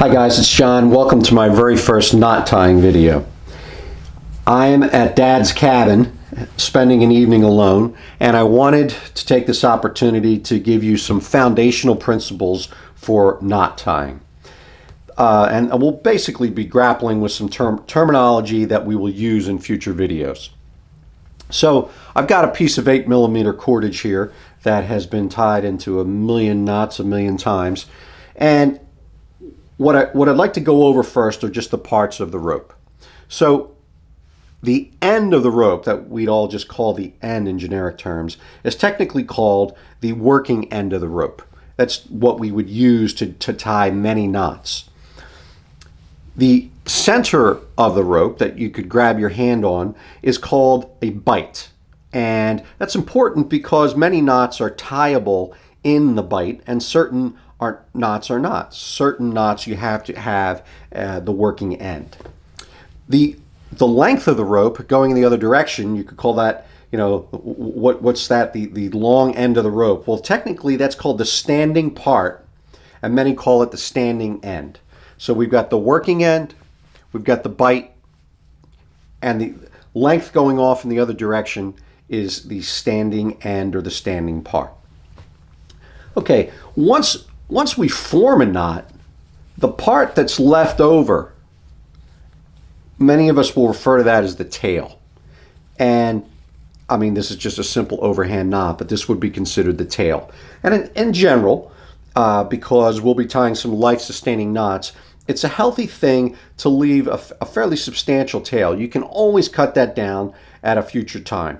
Hi guys, it's John. Welcome to my very first knot tying video. I'm at Dad's cabin spending an evening alone, and I wanted to take this opportunity to give you some foundational principles for knot tying. And we'll basically be grappling with some terminology that we will use in future videos. So I've got a piece of 8mm cordage here that has been tied into a million knots a million times, and what I'd like to go over first are just the parts of the rope. So the end of the rope, that we'd all just call the end in generic terms, is technically called the working end of the rope. That's what we would use to tie many knots. The center of the rope that you could grab your hand on is called a bight. And that's important because many knots are tieable in the bight and certain knots are not. Certain knots you have to have the working end. The length of the rope going in the other direction, you could call that, what's that? The long end of the rope. Well, technically that's called the standing part, and many call it the standing end. So we've got the working end, we've got the bight, and the length going off in the other direction is the standing end or the standing part. Okay, once we form a knot, the part that's left over, many of us will refer to that as the tail. And I mean, this is just a simple overhand knot, but this would be considered the tail. And in general, because we'll be tying some life-sustaining knots, it's a healthy thing to leave a fairly substantial tail. You can always cut that down at a future time.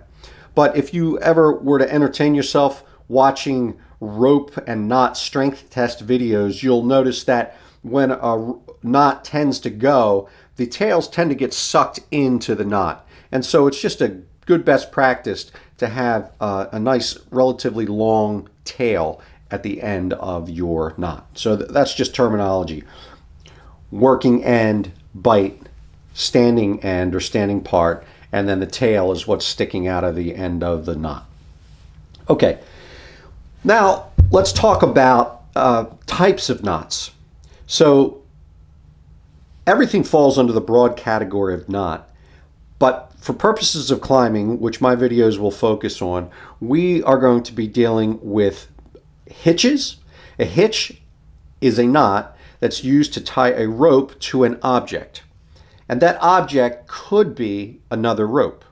But if you ever were to entertain yourself watching rope and knot strength test videos, you'll notice that when a knot tends to go, the tails tend to get sucked into the knot. And so it's just a good best practice to have a nice, relatively long tail at the end of your knot. So that's just terminology. Working end, bight, standing end or standing part, and then the tail is what's sticking out of the end of the knot. Okay. Now, let's talk about types of knots. So, everything falls under the broad category of knot, but for purposes of climbing, which my videos will focus on, we are going to be dealing with hitches. A hitch is a knot that's used to tie a rope to an object, and that object could be another rope.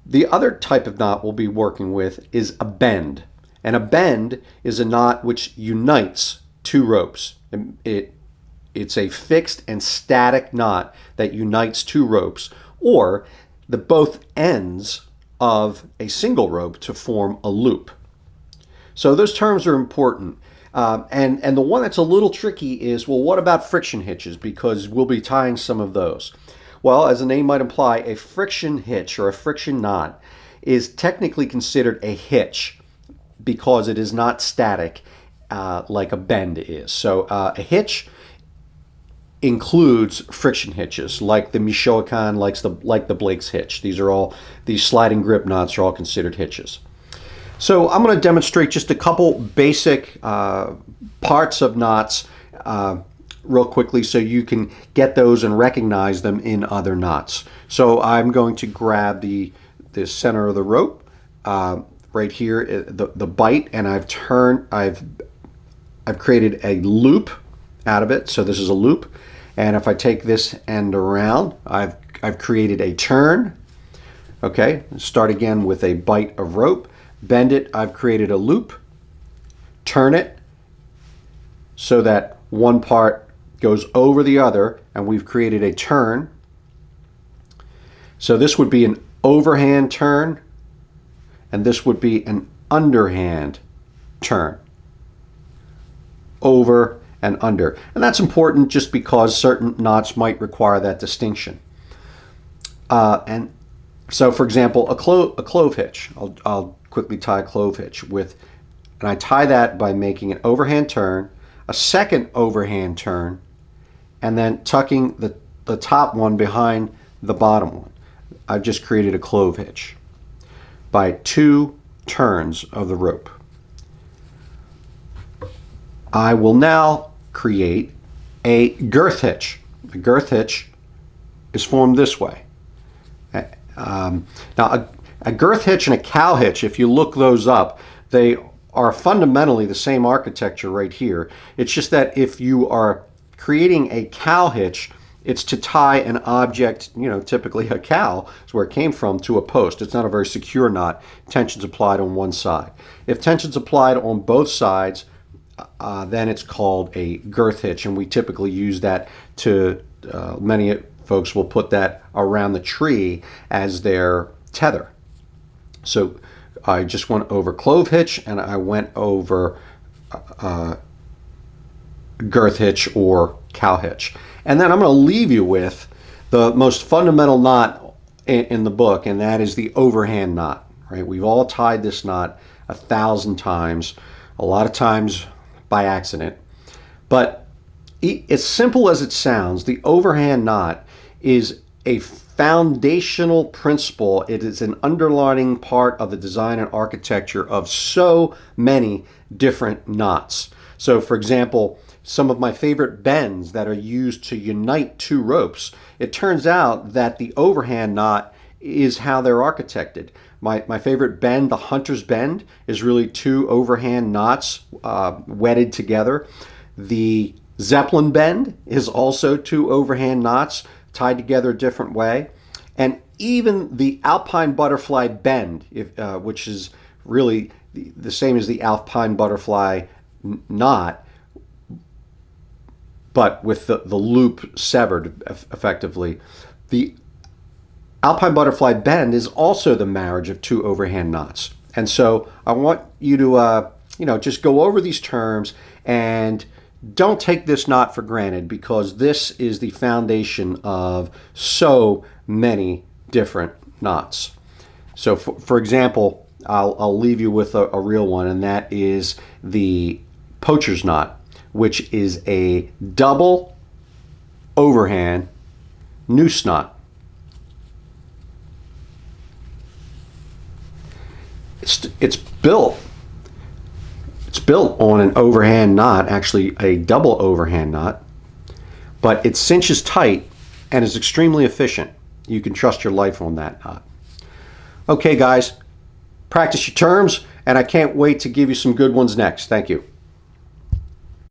The other type of knot we'll be working with is a bend. And a bend is a knot which unites two ropes. It's a fixed and static knot that unites two ropes, or the both ends of a single rope to form a loop. So those terms are important. And the one that's a little tricky is, well, what about friction hitches? Because we'll be tying some of those. Well, as the name might imply, a friction hitch or a friction knot is technically considered a hitch because it is not static like a bend is. So a hitch includes friction hitches like the Michoacán, like the Blake's hitch. These sliding grip knots are all considered hitches. So I'm going to demonstrate just a couple basic parts of knots real quickly so you can get those and recognize them in other knots. So I'm going to grab the center of the rope right here, the bight, and I've created a loop out of it. So this is a loop, and if I take this end around, I've created a turn. Okay, start again with a bight of rope, bend it, I've created a loop, turn it so that one part goes over the other, and we've created a turn. So this would be an overhand turn, and this would be an underhand turn. Over and under. And that's important just because certain knots might require that distinction. And so, for example, a clove hitch. I'll quickly tie a clove hitch and I tie that by making an overhand turn, a second overhand turn, and then tucking the top one behind the bottom one. I've just created a clove hitch by 2 turns of the rope. I will now create a girth hitch. A girth hitch is formed this way. Now, a girth hitch and a cow hitch, if you look those up, they are fundamentally the same architecture right here. It's just that if you are creating a cow hitch, it's to tie an object, typically a cow is where it came from, to a post. It's not a very secure knot. Tension's applied on one side. If tension's applied on both sides, then it's called a girth hitch, and we typically use that to, many folks will put that around the tree as their tether. So I just went over clove hitch and I went over girth hitch or cow hitch. And then I'm going to leave you with the most fundamental knot in the book, and that is the overhand knot. Right? We've all tied this knot 1,000 times, a lot of times by accident. But as simple as it sounds, the overhand knot is a foundational principle. It is an underlining part of the design and architecture of so many different knots. So, for example, some of my favorite bends that are used to unite two ropes, it turns out that the overhand knot is how they're architected. My favorite bend, the hunter's bend, is really two overhand knots wedded together. The Zeppelin bend is also two overhand knots tied together a different way. And even the Alpine butterfly bend, which is really the same as the Alpine butterfly knot, but with the loop severed effectively. The Alpine butterfly bend is also the marriage of two overhand knots. And so I want you to just go over these terms and don't take this knot for granted, because this is the foundation of so many different knots. So for example, I'll leave you with a real one, and that is the poacher's knot, which is a double overhand noose knot. It's built on an overhand knot, actually a double overhand knot, but it cinches tight and is extremely efficient. You can trust your life on that knot. Okay, guys, practice your terms, and I can't wait to give you some good ones next. Thank you.